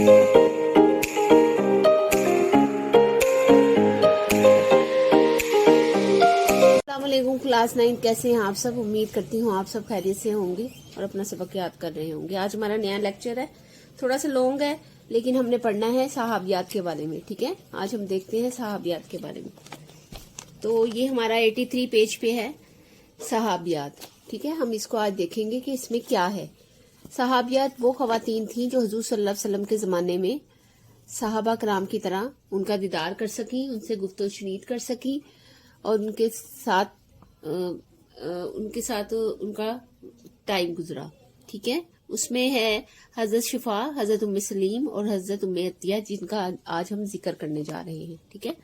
अस्सलामुअलैकुम क्लास 9 कैसे हैं आप सब। उम्मीद करती हूँ आप सब खैरियत से होंगे और अपना सबक याद कर रहे होंगे। आज हमारा नया लेक्चर है, थोड़ा सा लॉन्ग है लेकिन हमने पढ़ना है सहाबियात के बारे में। ठीक है, आज हम देखते हैं सहाबियात के बारे में। तो ये हमारा 83 पेज पे है सहाबियात। ठीक है, हम इसको आज देखेंगे कि इसमें क्या है। सहाबियात वो खवातीन थी जो हुजूर सल्लल्लाहु अलैहि वसल्लम के ज़माने में सहाबा कराम की तरह उनका दीदार कर सकी, उनसे गुफ्तगू शनीद कर सकी और उनके साथ उनका टाइम गुजरा। ठीक है, उसमें है हजरत शिफा, हजरत उम्मे सलीम और हजरत उम्मे अतिया, जिनका आज हम जिक्र करने जा रहे हैं। ठीक है,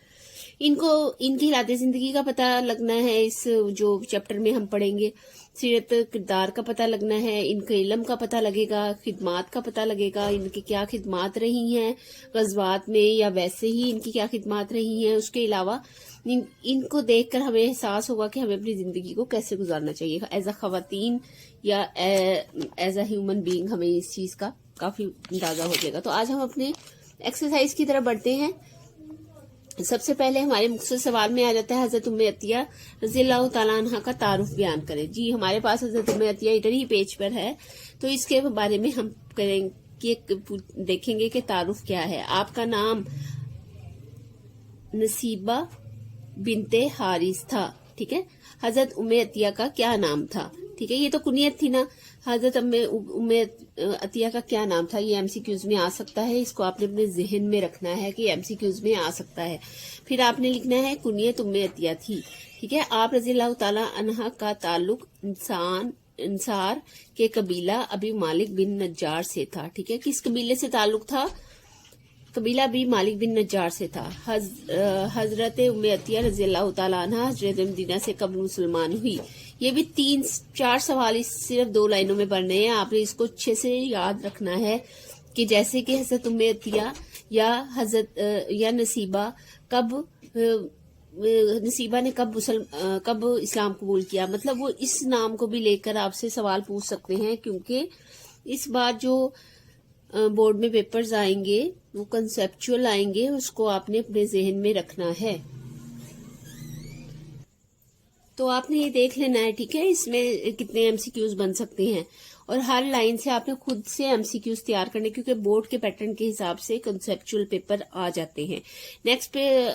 इनको इनकी हालात जिंदगी का पता लगना है। इस जो चैप्टर में हम पढ़ेंगे सीरत किरदार का पता लगना है, इनके इल्म का पता लगेगा, खिदमात का पता लगेगा, इनकी क्या खिदमात रही हैं गज़वात में या वैसे ही इनकी क्या खिदमात रही हैं। उसके अलावा इनको देखकर हमें एहसास होगा कि हमें अपनी जिंदगी को कैसे गुजारना चाहिए एज अ खवातीन या एज अ ह्यूमन बीइंग। हमें इस चीज का काफी अंदाजा हो जाएगा। तो आज हम अपने एक्सरसाइज की तरफ बढ़ते हैं। सबसे पहले हमारे मुख्तसर सवाल में आ जाता है हजरत उम्मे अतिया रज़ियल्लाहु ताला अन्हा का तारुफ बयान करें। जी, हमारे पास हजरत उम्मे अतिया इधर ही पेज पर है, तो इसके बारे में हम देखेंगे कि तारुफ क्या है। आपका नाम नसीबा बिनते हारिस था। ठीक है, हजरत उम्मे अतिया का क्या नाम था। ठीक है, ये तो कुनियत थी ना। हजरत उम्मे अतिया का क्या नाम था, ये एमसीक्यूज में आ सकता है। इसको आपने अपने जहन में रखना है कि एमसीक्यूज में आ सकता है। फिर आपने लिखना है कुनियत उम्मे अतिया थी। ठीक है, आप रज़ियल्लाहु ताला अन्हा का ताल्लुक इंसार के कबीला अबी मालिक बिन नज्जार से था। ठीक है, किस कबीले से ताल्लुक था? कबीला भी मालिक बिन नज्जार से था। हजरत उम्मे अतिया रज़ियल्लाहु ताला अन्हा हजरत मदीना से कब मुसलमान हुई। ये भी 3-4 सवाल सिर्फ 2 लाइनों में पढ़ने हैं। आपने इसको अच्छे से याद रखना है कि जैसे कि हजरत उम्मे अतिया या नसीबा ने कब इस्लाम कबूल किया, मतलब वो इस नाम को भी लेकर आपसे सवाल पूछ सकते हैं, क्योंकि इस बार जो बोर्ड में पेपर्स आएंगे वो कंसेप्चुअल आएंगे, उसको आपने अपने जहन में रखना है। तो आपने ये देख लेना है। ठीक है, इसमें कितने एमसीक्यूज बन सकते हैं और हर लाइन से आपने खुद से एमसीक्यूज तैयार करने, क्योंकि बोर्ड के पैटर्न के हिसाब से कंसेप्चुअल पेपर आ जाते हैं। नेक्स्ट पे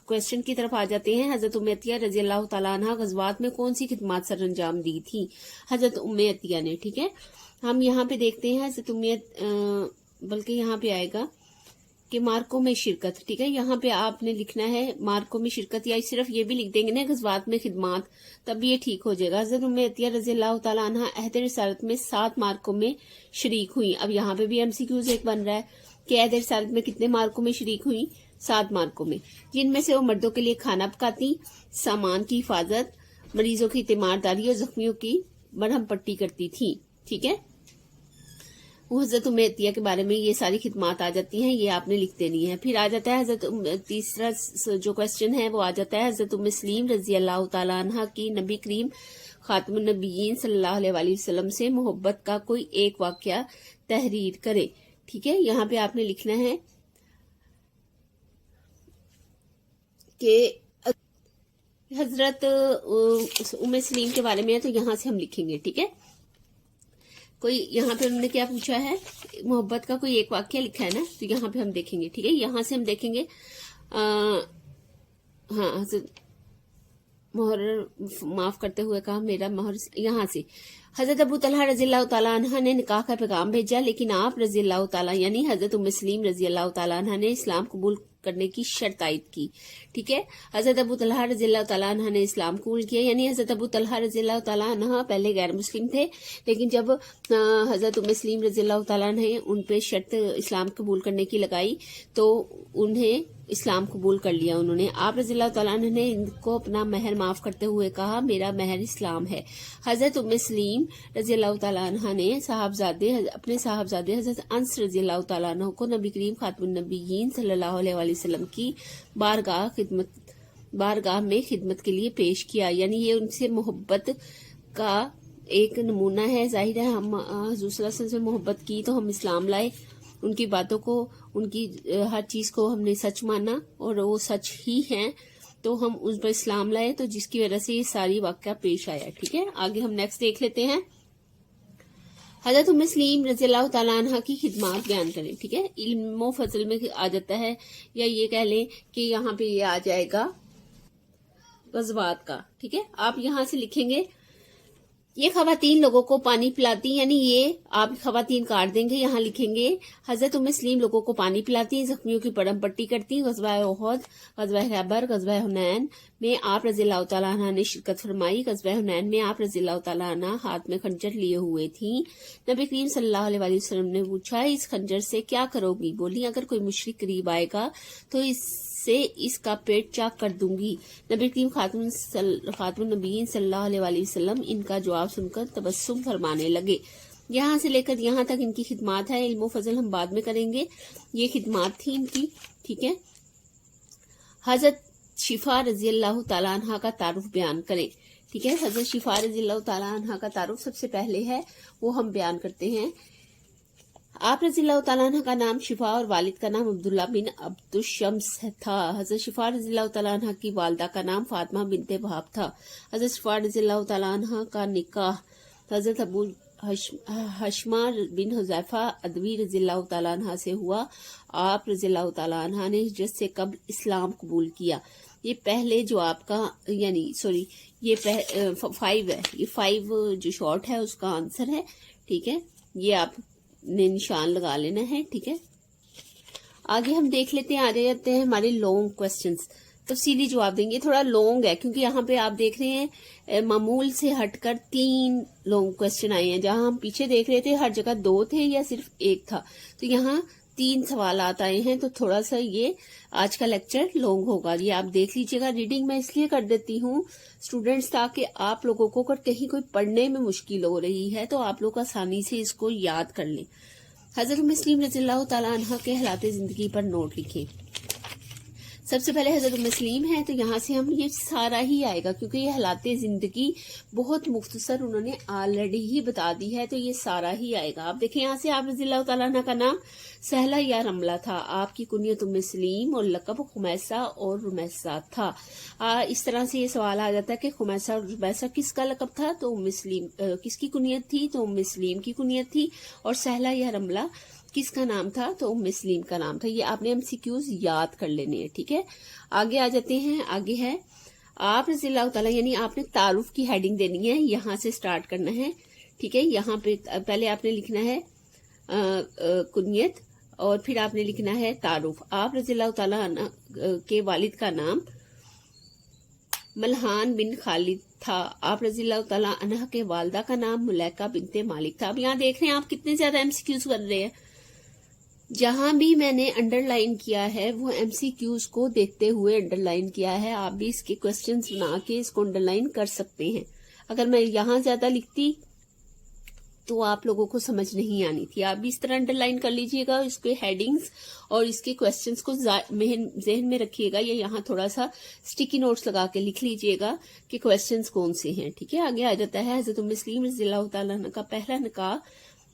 क्वेश्चन की तरफ आ जाते हैं। हजरत उम्मे अतिया रज़ियल्लाहु ताला अन्हा गज़वात में कौन सी खिदमत सर अंजाम दी थी हजरत उम्मे अतिया ने। ठीक है, हम यहाँ पे देखते हैं हजरत उम्मे, बल्कि यहाँ पे आएगा कि मार्को में शिरकत। ठीक है, यहाँ पे आपने लिखना है मार्को में शिरकत, या सिर्फ ये भी लिख देंगे ना गज़वात में खिदमात, तब ये ठीक हो जाएगा। हज़रत उम्मे अतिया रज़ियल्लाहु ताला अन्हा अहद रिसालत में 7 मार्कों में शरीक हुई। अब यहाँ पे भी एमसीक्यूज एक बन रहा है कि अहद रिसालत में कितने मार्कों में शरीक हुई, 7 मार्कों में, जिनमें से वो मर्दों के लिए खाना पकाती, सामान की हिफाजत, मरीजों की तीमारदारी और जख्मियों की मरहम पट्टी करती थी। ठीक है, वो हजरत उम्मे अतिया के बारे में ये सारी खिदमात आ जाती हैं, ये आपने लिख देनी है। फिर आ जाता है तीसरा जो क्वेश्चन है वो आ जाता है हजरत उम्मे सलीम रज़ियल्लाहु ताला अन्हा की नबी करीम खातमुन नबीयीन सल्लल्लाहु अलैहि वसल्लम से मोहब्बत का कोई एक वाकया तहरीर करे। ठीक है, यहाँ पे आपने लिखना है कि हजरत उम्मे सलीम के बारे में है, तो यहाँ से हम लिखेंगे। ठीक है, कोई यहाँ पे उन्होंने क्या पूछा है, मोहब्बत का कोई एक वाक्य लिखा है ना, तो यहाँ पे हम देखेंगे। ठीक है, यहाँ से हम देखेंगे हाँ, मोहर माफ करते हुए कहा मेरा मोहर, यहाँ से हजरत अबू तलहा रज़ियल्लाहु ताला अन्हा ने निकाह का पैगाम भेजा, लेकिन आप रज़ियल्लाहु ताला यानी हजरत उम्मे सलीम रज़ियल्लाहु ताला अन्हा ने इस्लाम कबूल करने की शर्त आयद की। ठीक है, हजरत अबू तलहा रज़ियल्लाहु ताला अन्हा ने इस्लाम कबूल किया, यानी हजरत अबू तलहा रज़ियल्लाहु ताला अन्हा पहले गैर मुस्लिम थे, लेकिन जब हजरत उम्मे सलीम रज़ियल्लाहु ताला ने उन पे शर्त इस्लाम कबूल करने की लगाई तो उन्हें इस्लाम कबूल कर लिया उन्होंने। आप रज़ियल्लाहु ताला अन्हा ने इनको अपना महर माफ करते हुए कहा मेरा महर इस्लाम है। हजरत उम्मे सलीम रज़ियल्लाहु ताला अन्हा ने अपने साहबजादे हजरत अंस रज़ियल्लाहु ताला अन्हु को नबी करीम खातमुन नबीयीन सल्लल्लाहु अलैहि वसल्लम की बारगाह में खिदमत के लिए पेश किया, यानी ये उनसे मोहब्बत का एक नमूना है। जाहिर है हम हुजूर सल्लल्लाहु अलैहि वसल्लम से मोहब्बत की तो हम इस्लाम लाए, उनकी बातों को, उनकी हर चीज को हमने सच माना और वो सच ही हैं, तो हम उस पर इस्लाम लाए, तो जिसकी वजह से ये सारी वाकया पेश आया। ठीक है, आगे हम नेक्स्ट देख लेते हैं। हजरत उम्मे सलीम रज़ियल्लाहु ताला अन्हा की खिदमत बयान करें। ठीक है, इल्म फजल में आ जाता है, या ये कह लें कि यहाँ पे ये आ जाएगा गज़वात का। ठीक है, आप यहाँ से लिखेंगे ये खवातीन लोगों को पानी पिलाती, यानी ये आप खवातीन काट देंगे, यहाँ लिखेंगे हजरत उम्मे सलीम लोगों को पानी पिलाती, जख्मियों की पड़म पट्टी करती। गज़वा उहद, गज़वा खैबर, गज़वा हुनैन में आप रज़ियल्लाहु ताला अन्हा ने शिरकत फरमाई। गज़वा हुनैन में आप रज़ियल्लाहु ताला अन्हा हाथ में खंजर लिए हुए थी। नबी करीम सल्लल्लाहु अलैहि वसल्लम ने पूछा, इस खंजर से क्या करोगी? बोली, अगर कोई मुशरिक करीब आएगा तो से इसका पेट चाक कर दूंगी। नबी करीम खातमुन नबीयीन सल्लल्लाहु अलैहि वसल्लम इनका जवाब सुनकर तबस्सुम फरमाने लगे। यहाँ से लेकर यहाँ तक इनकी खिदमत है। इल्म फजल हम बाद में करेंगे, ये खिदमत थी इनकी। ठीक है, हजरत शिफा रज़ियल्लाहु ताला अन्हा का तारुफ बयान करें। ठीक है, हजरत शिफा रज़ियल्लाहु ताला अन्हा का तारुफ सबसे पहले है, वो हम बयान करते हैं। आप रज़ियल्लाहु ताला अन्हा का नाम शिफा और वालिद का नाम अब्दुल्ला बिन अब्दुशम्स था। हजरत शिफा रज़ियल्लाहु ताला अन्हा की वालिदा का नाम फातिमा बिनते वहाब था। हजरत शिफा रज़ियल्लाहु ताला अन्हा का निकाह हजरत अबू हशमा बिन हुज़ैफा अदवी रज़ियल्लाहु ताला अन्हा से हुआ। आप रज़ियल्लाहु ताला अन्हा ने हिजरत से कब्ल इस्लाम कबूल किया। ये पहले जो आपका ये 5 है, ये 5 जो शॉर्ट है उसका आंसर है। ठीक है, ये आप ने निशान लगा लेना है। ठीक है, आगे हम देख लेते हैं, आ जाते हैं हमारे लॉन्ग क्वेश्चंस। तफसीली जवाब देंगे, थोड़ा लॉन्ग है क्योंकि यहाँ पे आप देख रहे हैं मामूल से हटकर 3 लॉन्ग क्वेश्चन आए हैं। जहां हम पीछे देख रहे थे हर जगह 2 थे या सिर्फ 1 था, तो यहाँ 3 सवाल आए हैं, तो थोड़ा सा ये आज का लेक्चर लॉन्ग होगा। ये आप देख लीजिएगा। रीडिंग मैं इसलिए कर देती हूँ स्टूडेंट्स, ताकि आप लोगों को अगर कहीं कोई पढ़ने में मुश्किल हो रही है तो आप लोग आसानी से इसको याद कर लें। हजरत उम्मे सलीम रज़ियल्लाहु ताला अन्हा के हालात जिंदगी पर नोट लिखें। सबसे पहले हजरत उम्मे सलीम है, तो यहाँ से हम ये सारा ही आएगा क्योंकि ये हालात जिंदगी बहुत मुख्तसर उन्होंने ऑलरेडी ही बता दी है, तो ये सारा ही आएगा। आप देखें यहाँ से, आप रज़ियल्लाहु ताला अन्हा का नाम सहला या रमला था। आपकी कुनियत उम्मे सलीम और लक़ब खुमैसा और रुमैसा था। इस तरह से ये सवाल आ जाता है कि खुमैसा और रुमैसा किसका लक़ब था, तो उम्मे सलीम किसकी कुनियत थी, तो उम्मे सलीम की कुनियत थी। और सहला या रमला किसका नाम था, तो उम्मे सलीम का नाम था। ये आपने एमसीक्यूज याद कर लेने हैं। ठीक है, आगे आ जाते हैं। आगे है आप रज़ियल्लाहु ताला, यानी आपने तारुफ की हेडिंग देनी है, यहाँ से स्टार्ट करना है। ठीक है, यहाँ पे पहले आपने लिखना है कुनियत और फिर आपने लिखना है तारुफ। आप रज़ियल्लाहु ताला अन्हा के वालिद का नाम मलहान बिन खालिद था। आप रज़ियल्लाहु ताला अन्हा के वालिदा का नाम मुलैका बिनते मालिक था। अब यहाँ देख रहे हैं आप कितने ज्यादा एमसीक्यूज कर रहे हैं। जहां भी मैंने अंडरलाइन किया है वो एमसीक्यूज को देखते हुए अंडरलाइन किया है। आप भी इसके क्वेश्चंस बना के इसको अंडरलाइन कर सकते हैं। अगर मैं यहाँ ज्यादा लिखती तो आप लोगों को समझ नहीं आनी थी। आप भी इस तरह अंडरलाइन कर लीजिएगा इसके हेडिंग्स और इसके क्वेश्चंस को जहन में रखिएगा, या यहाँ थोड़ा सा स्टिकी नोट्स लगा के लिख लीजिएगा कि क्वेश्चंस कौन से हैं। ठीक है, आगे आ जाता है हजरत उम्मे सलीम रज़ियल्लाहु ताला अन्हा का पहला निकाह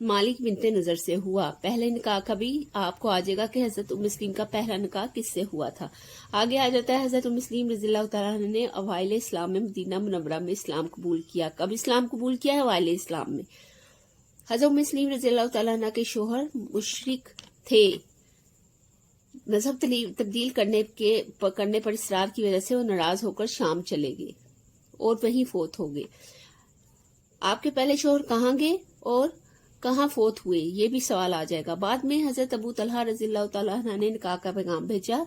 मालिक बिनते नजर से हुआ। पहले निकाह का भी आपको आ जाएगा कि हजरत उम्मे सलीम का पहला निकाह किससे हुआ था। आगे आ जाता है हजरत उम्मे सलीम रज़ियल्लाहु ताला अन्हा ने अवाइल इस्लाम में मदीना मुनव्वरा में इस्लाम कबूल किया। कब इस्लाम कबूल किया है? अवाइल इस्लाम में। हजरत उम्मे सलीम रज़ियल्लाहु ताला अन्हा के शोहर मुशरिक थे। मजहब तब्दील करने पर इसरार की वजह से वो नाराज होकर शाम चले गए और वहीं फोत हो गए। आपके पहले शोहर कहाँ गए और कहाँ फोत हुए, ये भी सवाल आ जाएगा। बाद में हजरत अबू तलहा रज़ियल्लाहु ताला अन्हा ने निकाह का पैगाम भेजा,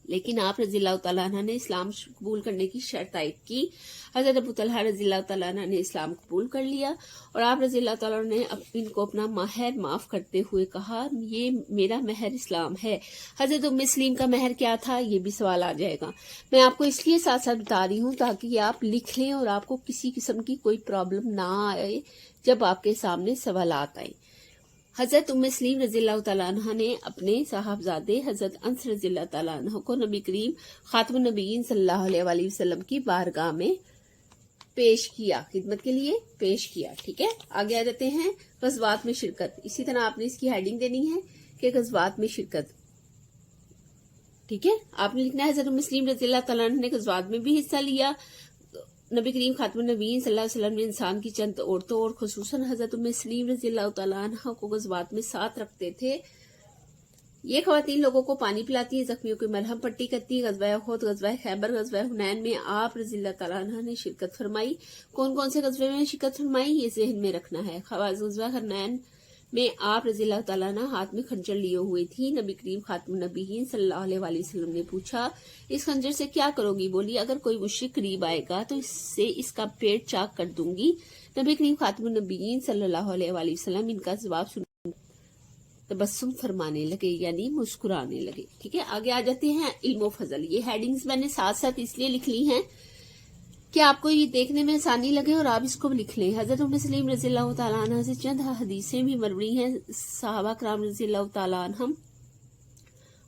लेकिन आप रज़ियल्लाहु ताला अन्हा ने इस्लाम कबूल करने की शर्त आयद की। हजरत अबू तलहा रज़ियल्लाहु ताला अन्हा ने इस्लाम कबूल कर लिया और आप रज़ियल्लाहु ताला ने इनको अपना महर माफ करते हुए कहा, ये मेरा महर इस्लाम है। हजरत उम्मे सलीम का महर क्या था, ये भी सवाल आ जाएगा। मैं आपको इसलिए साथ साथ बता रही हूँ ताकि आप लिख लें और आपको किसी किस्म की कोई प्रॉब्लम ना आए जब आपके सामने सवालात आए। हजरत उम्मे सलीम रज़ियल्लाहु ताला अन्हा ने अपने साहबजादे हजरत अंस रज़ियल्लाहु ताला अन्हा को नबी करीम खातमुन नबीयीन सल्लल्लाहु अलैहि वसल्लम की बारगाह में पेश किया, खिदमत के लिए पेश किया। ठीक है, आगे आ जाते हैं गज़वात में शिरकत। इसी तरह आपने इसकी हेडिंग देनी है कि गज़वात में शिरकत। ठीक है, आपने लिखना है हज़रत मुस्लिम रज़ियल्लाहु तआला अन्हु ने गज़वात में भी हिस्सा लिया। नबी करीम खातमुन नबीयीन सल्लल्लाहु अलैहि वसल्लम ने इंसान की चंद औरतों और खुसूसन हज़रत मुस्लिम रज़ियल्लाहु तआला अन्हा को गज़वात में साथ रखते थे। ये ख़वातीन लोगों को पानी पिलाती है, जख्मियों की मरहम पट्टी करती है। ग़ज़वा उहद, ग़ज़वा खैबर, ग़ज़वा हुनैन में आप रज़ियल्लाहु तआला अन्हा ने शिरकत फरमाई। कौन कौन से ग़ज़वे में शिरकत फरमाई, ये ज़हन में रखना है। ग़ज़वा हुनैन में आप रज़ियल्लाहु तआला अन्हा हाथ में खंजर लिए हुए थी। नबी करीम खातमुन नबीयीन सल्लल्लाहु अलैहि वसल्लम ने पूछा, इस खंजर से क्या करोगी? बोली, अगर कोई मुश्रिक करीब आएगा तो इससे इसका पेट चाक कर दूंगी। नबी करीम खातमुन नबीयीन सल्लल्लाहु अलैहि वसल्लम इनका जवाब सुन तबस्सुम फरमाने लगे, यानी मुस्कुराने लगे। ठीक है, आगे आ जाते हैं इल्म फजल। ये हेडिंग्स मैंने साथ साथ इसलिए लिख ली हैं कि आपको ये देखने में आसानी लगे और आप इसको लिख लें। हज़रत मुस्लिम रज़ियल्लाहु तआला अन्हा से चंद हदीसें भी मरवी हैं। सहाबा कराम रज़ियल्लाहु तआला अन्हुम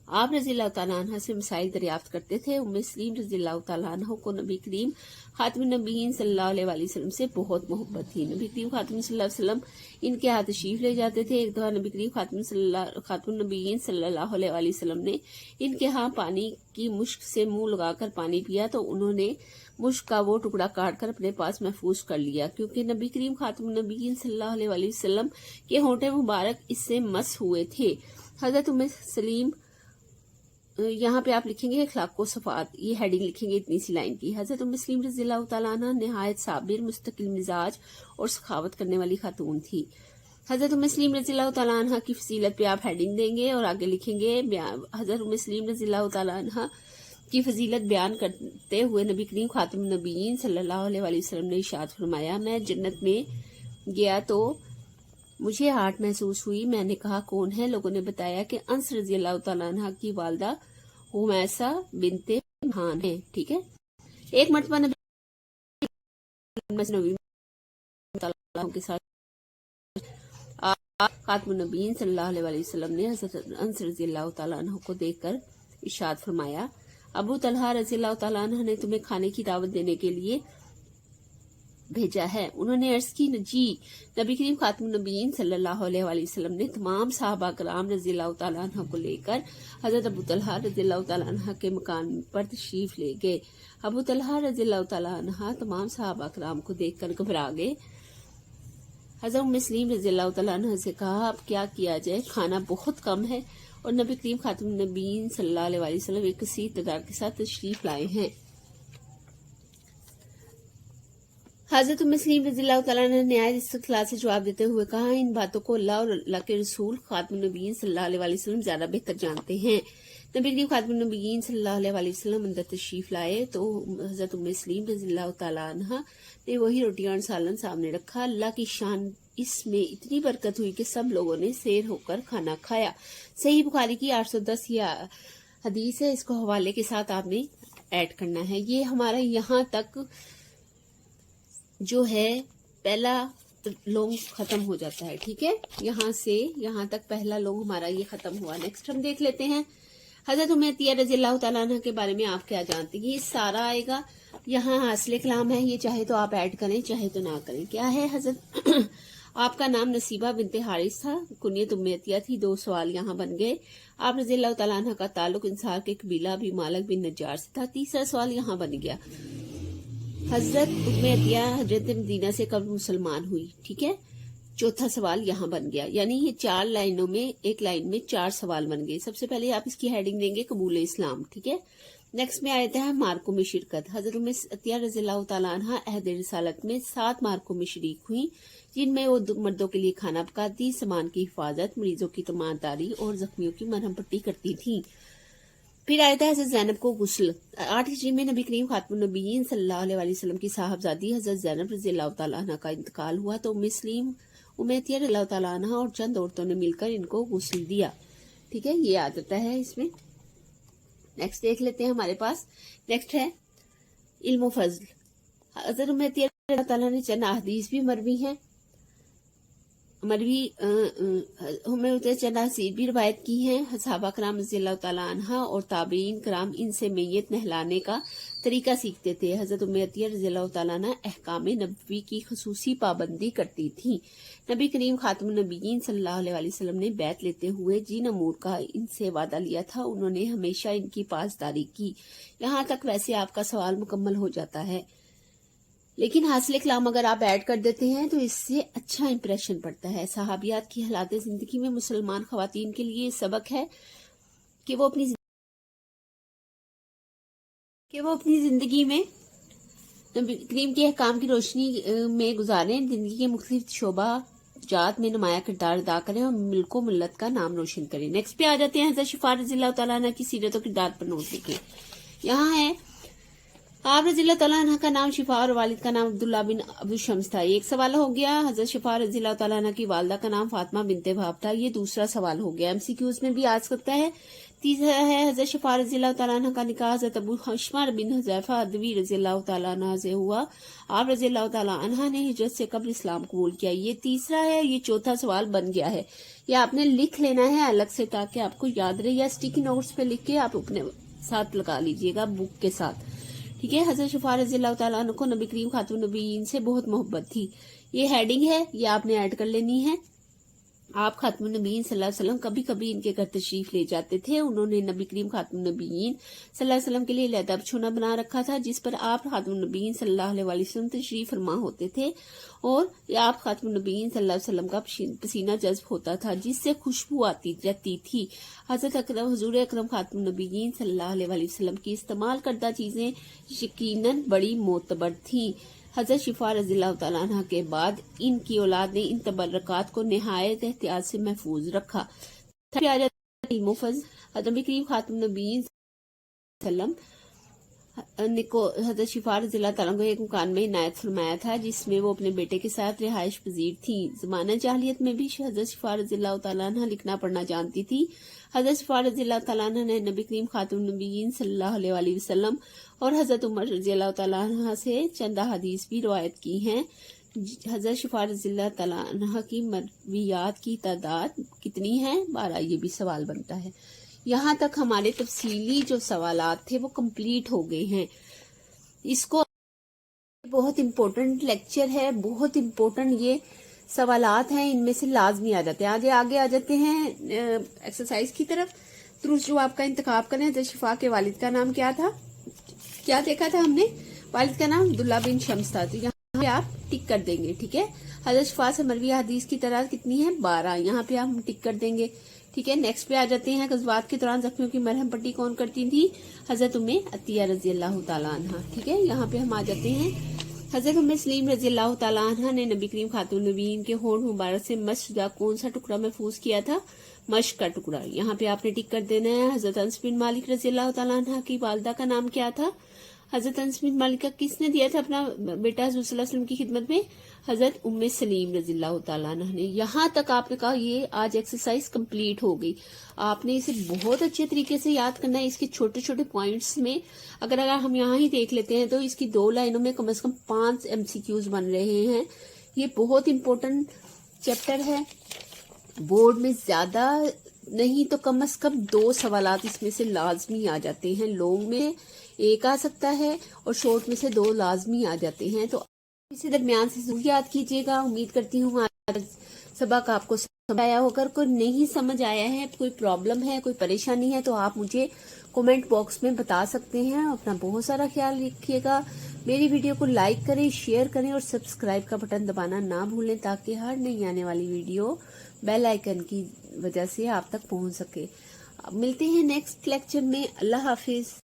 आप रज़ियल्लाहु तआला अन्हा से मसाइल दरियाफ्त करते थे। मुस्लिम रज़ियल्लाहु तआला अन्हा को नबी करीम खातमुन नबीयीन सल्लल्लाहु अलैहि वसल्लम से बहुत मोहब्बत थी। नबी करीम खातमुन सल्लल्लाहु अलैहि वसल्लम इनके हाथ तशरीफ ले जाते थे। एक दफा नबी करीम खातमुन नबीयीन सल्लल्लाहु अलैहि वसल्लम ने इनके यहाँ पानी की मुश्क से मुंह लगाकर पानी पिया तो उन्होंने मुश्क का वो टुकड़ा काट कर अपने पास महफूज कर लिया, क्योंकि नबी करीम खातमुन नबीयीन सल्लल्लाहु अलैहि वसल्लम के होंठे मुबारक इससे मस हुए थे। हज़रत उम्मे सलीम, यहाँ पे आप लिखेंगे अखलाक व सफ़ात, ये हेडिंग लिखेंगे इतनी सी लाइन की। हज़रत उम्मे सलीम रज़ियल्लाहु तआला अन्हा निहायत साबिर, मुस्तकिल मिजाज और सखावत करने वाली खातून थी। हज़रत उम्मे सलीम रज़ियल्लाहु तआला अन्हा की फजीलत पे आप हेडिंग देंगे और आगे लिखेंगे हज़रत उम्मे सलीम रज़ियल्लाहु तआला अन्हा की फजीलत बयान करते हुए नबी करीम खातमुन नबीयीन सल्लल्लाहु अलैहि वसल्लम ने इरशाद फरमाया, मैं जन्नत में गया तो मुझे आहट महसूस हुई। मैंने कहा कौन है? लोगों ने बताया कि अंस रज़ियल्लाहु तआला अन्हा की वालदा हुमैसा बिनते खान है। ठीक है, एक मरतबा नबी के साथ खातमुन नबीयीन सल्लल्लाहु अलैहि वसल्लम ने हज़रत अंस रज़ियल्लाहु तआला अन्हु को देखकर इरशाद फरमाया, अबू तलहा रज़ियल्लाहु तआला अन्हु ने तुम्हें खाने की दावत देने के लिए भेजा है। उन्होंने अर्ज की, जी। नबी करीम खातमुन नबीयीन सल्लल्लाहु अलैहि वसल्लम ने तमाम सहाबा कराम रज़ियल्लाहु तआला अन्हु को लेकर हज़रत अबू तलहा रज़ियल्लाहु तआला अन्हु के मकान पर तशरीफ ले गए। अबू तलहा रज़ियल्लाहु तआला अन्हु तमाम सहाबा कराम को देखकर घबरा गए। हज़रत उम्मे सलीम रज़ियल्लाहु तआला अन्हा से कहा, अब क्या किया जाए, खाना बहुत कम है और नबी करीम खातमुन नबीयीन सल्लल्लाहु अलैहि वसल्लम एक कसीर तादाद के साथ तशरीफ लाए हैं। हज़रत उम्मे सलीम रज़ियल्लाहु तआला अन्हा ने इस इख्तिलाफ से जवाब देते हुए कहा, इन बातों को अल्लाह और अल्लाह के रसूल खातमुन नबीयीन सल्लल्लाहु अलैहि वसल्लम ज्यादा बेहतर जानते हैं। नबी करीम खातमुन नबीयीन सल्लल्लाहु अलैहि वसल्लम अंदर तशरीफ लाए तो हज़रत उम्मे सलीम रज़ियल्लाहु तआला अन्हा ने वही रोटियां और सालन सामने रखा। अल्लाह की शान, इसमें इतनी बरकत हुई कि सब लोगों ने सैर होकर खाना खाया। सही बुखारी की 810 या हदीस है, इसको हवाले के साथ आपने ऐड करना है। ये हमारा यहाँ तक जो है पहला लॉन्ग खत्म हो जाता है। ठीक है, यहाँ से यहाँ तक पहला लॉन्ग हमारा ये खत्म हुआ। नेक्स्ट हम देख लेते हैं हज़रत उम्मे अतिया रज़ियल्लाहु तआला अन्हा के बारे में आप क्या जानते हैं। ये सारा आएगा, यहाँ हासिल कलाम है, ये चाहे तो आप ऐड करें चाहे तो ना करें। क्या है? हज़रत आपका नाम नसीबा बिनते हारिस था, कुनियत उम्मे अतिया थी। 2 सवाल यहाँ बन गए। आप रज़ियल्लाहु तआला अन्हा का ताल्लुक इंसार के कबीला अबी मालिक बिन नज्जार से था। तीसरा सवाल यहाँ बन गया, हज़रत उम्मे अतिया हज़रत मदीना से कब मुसलमान हुई। ठीक है, चौथा सवाल यहाँ बन गया। यानी ये 4 लाइनों में, एक लाइन में 4 सवाल बन गए। सबसे पहले आप इसकी हेडिंग देंगे कबूल इस्लाम। ठीक है, नेक्स्ट में आता है मार्कों में शिरकत। हज़रत उम्मे अतिया रज़ियल्लाहु तआला अन्हा अहद रिसालत में 7 मार्कों में शरीक हुई, जिनमें वो मर्दों के लिए खाना पकाती, सामान की हिफाजत, मरीजों की तमादारी और जख्मियों की मरहम पट्टी करती थी। फिर आयता है हज़रत ज़ैनब को गुस्ल। 8 हिजरी में नबी करीम खातमुन नबीयीन सल्लल्लाहु अलैहि वसल्लम की साहबजादी हज़रत ज़ैनब रज़ियल्लाहु तआला अन्हा का इंतकाल हुआ तो उम्मे अतिया रज़ियल्लाहु तआला अन्हा और चंद औरतों ने मिलकर इनको गुस्ल दिया। ठीक है, ये आ जाता है इसमें। नेक्स्ट देख लेते हैं हमारे पास। नेक्स्ट है इल्म फजल। हज़रत उम्मे अतिया रज़ियल्लाहु तआला ने चंद अहदीस भी मरवी हैं। मरवी हमें चंदा हसीब भी रवायत की हैं। सहाबा कराम रज़ियल्लाहु ताला अन्हा और ताबीन कराम इनसे मैयत नहलाने का तरीका सीखते थे। हजरत उम्मे अतिया रज़ियल्लाहु ताला अन्हा अहकाम नबवी की खसूसी पाबंदी करती थी। नबी करीम खातमुन नबीयीन सल्लल्लाहु अलैहि वसल्लम ने बैत लेते हुए जिन अमूर का इनसे वादा लिया था उन्होंने हमेशा इनकी पासदारी की। यहाँ तक वैसे आपका सवाल मुकम्मल हो जाता है, लेकिन हासिल कलाम अगर आप ऐड कर देते हैं तो इससे अच्छा इंप्रेशन पड़ता है। सहाबियात की हालात जिंदगी में मुसलमान खवातीन के लिए सबक है कि वो अपनी जिंदगी में नबी करीम के अहकाम की रोशनी में गुजारें, जिंदगी के मुख्तलिफ शोबा जात में नुमाया किरदार अदा करें और मिल्को मिल्लत का नाम रोशन करें। नेक्स्ट पे आ जाते हैं हज़रत शिफा रज़ियल्लाहु ताला अन्हा की सीरत और किरदार पर नोट लिखें। यहाँ है आप रज़ियल्लाहु ताला अन्हा का नाम शिफा और वालिद का नाम अब्दुल्ला बिन अबू शम्स था। एक सवाल हो गया। हज़रत शिफा रज़ियल्लाहु ताला अन्हा की वालदा का नाम फातिमा बिनते वहाब था। ये दूसरा सवाल हो गया, एमसीक्यूज में भी आ सकता है। तीसरा है हज़रत शिफा रज़ियल्लाहु ताला अन्हा का निकाह हज़रत अबू हश्मा बिन हुज़ैफा अदवी रज़ियल्लाहु ताला अन्हा से हुआ। आप रज़ियल्लाहु ताला अन्हा ने हिजरत से कब्ल इस्लाम कबूल किया। ये तीसरा है। ये चौथा सवाल बन गया है। ये आपने लिख लेना है अलग से ताकि आपको याद रहे, या स्टिकी नोट्स पे लिख के आप अपने साथ लगा लीजिएगा बुक के साथ, ठीक है। हज़रत शिफा रज़ियल्लाहु ताला अन्हा को नबी करीम खातून नबीयीन से बहुत मोहब्बत थी। ये हेडिंग है, ये आपने ऐड कर लेनी है। आप खातमुन नबीयीन सल्लल्लाहु अलैहि वसल्लम कभी कभी इनके घर तशरीफ ले जाते थे। उन्होंने नबी करीम खातमुन नबीयीन सल्लल्लाहु अलैहि वसल्म के लिए अलहदा बिछौना बना रखा था जिस पर आप खातमुन नबीयीन सल्लल्लाहु अलैहि वसल्लम तशरीफ फरमा होते थे और आप खातमुन नबीयीन सल्लल्लाहु अलैहि वसल्लम का पसीना जज्ब होता था जिससे खुशबू आती रहती थी। हजरत अकरम हुजूर अकरम खातमुन नबीयीन सल्लल्लाहु अलैहि वसल्लम की इस्तेमाल करदा चीजें यकीनन बड़ी मोतबर थी। हजरत शिफा रज़ियल्लाहु ताला अन्हा के बाद इनकी औलाद ने इन तबर्रकात को निहायत एहतियात से महफूज रखा। मुफज नबी करीम खातमुन नबीयीन सल्लम को हजरत शिफा रज़ियल्लाहु ताला को एक मकान में इनायत फरमाया था जिसमें वो अपने बेटे के साथ रिहाइश पजीर थी। ज़माना जाहिलियत में भी हजरत शिफा रज़ियल्लाहु ताला अन्हा लिखना पढ़ना जानती थी। हजरत शिफा रज़ियल्लाहु ताला अन्हा ने नबी करीम खातून नबीयीन सल्लल्लाहु अलैहि वसल्लम और हजरत उमर रज़ियल्लाहु ताला अन्हा से चंदा हदीस भी रवायत की हैं। हजरत शिफा रज़ियल्लाहु ताला अन्हा की मरवियात की तादाद कितनी है? 12। ये भी सवाल बनता है। यहाँ तक हमारे तफसीली जो सवालात थे वो कंप्लीट हो गए हैं। इसको बहुत इम्पोर्टेंट लेक्चर है, बहुत इम्पोर्टेंट ये सवालात हैं, इनमें से लाजमी आ जाते हैं। आगे आ जाते हैं एक्सरसाइज की तरफ। दुरुस्त जवाब का इंतखाब करें। हज़रत शिफा के वालिद का नाम क्या था? क्या देखा था हमने? वालिद का नाम अब्दुल्ला बिन शम्स था। तो यहाँ पे आप टिक कर देंगे, ठीक है। हज़रत शिफा से मरवी हदीस की तादाद कितनी है? 12। यहाँ पे हम टिक कर देंगे, ठीक है। नेक्स्ट पे आ जाते हैं। गज़वात के दौरान जख्मियों की मरहम पट्टी कौन करती थी? हजरत उम्मे अतिया रज़ियल्लाहु ताला अन्हा, ठीक है। यहाँ पे हम आ जाते हैं। हजरत उम्मे सलीम रज़ियल्लाहु ताला अन्हा ने नबी करीम खातून नबीयीन के होंठ मुबारक से मश्क का कौन सा टुकड़ा महफूज किया था? मश्क का टुकड़ा। यहाँ पे आपने टिक कर देना है। हजरत अनस बिन मालिक रज़ियल्लाहु ताला अन्हा की वालिदा का नाम क्या था? हजरत अनस बिन मालिक का किसने दिया था अपना बेटा हुज़ूर सल्लल्लाहु अलैहि वसल्लम की खिदमत में? हजरत उम्मे सलीम रज़ियल्लाहु ताला अन्हा ने। यहाँ तक आपने कहा ये आज एक्सरसाइज कंप्लीट हो गई। आपने इसे बहुत अच्छे तरीके से याद करना है। इसके छोटे छोटे पॉइंट्स में अगर हम यहाँ ही देख लेते हैं तो इसकी 2 लाइनों में कम से कम 5 MCQs बन रहे हैं। ये बहुत इम्पोर्टेंट चैप्टर है। बोर्ड में ज्यादा नहीं तो कम से कम 2 सवालात इसमें से लाजमी आ जाते हैं। लॉन्ग में 1 आ सकता है और शॉर्ट में से 2 लाजमी आ जाते हैं। तो इसी दरमियान से जरूर याद कीजिएगा। उम्मीद करती हूँ आज सबक आपको समझ आया होगा। कोई नहीं समझ आया है, कोई प्रॉब्लम है, कोई परेशानी है तो आप मुझे कमेंट बॉक्स में बता सकते हैं। अपना बहुत सारा ख्याल रखिएगा। मेरी वीडियो को लाइक करें, शेयर करें और सब्सक्राइब का बटन दबाना ना भूलें ताकि हर नई आने वाली वीडियो बेल आइकन की वजह से आप तक पहुंच सके। मिलते हैं नेक्स्ट लेक्चर में। अल्लाह हाफिज।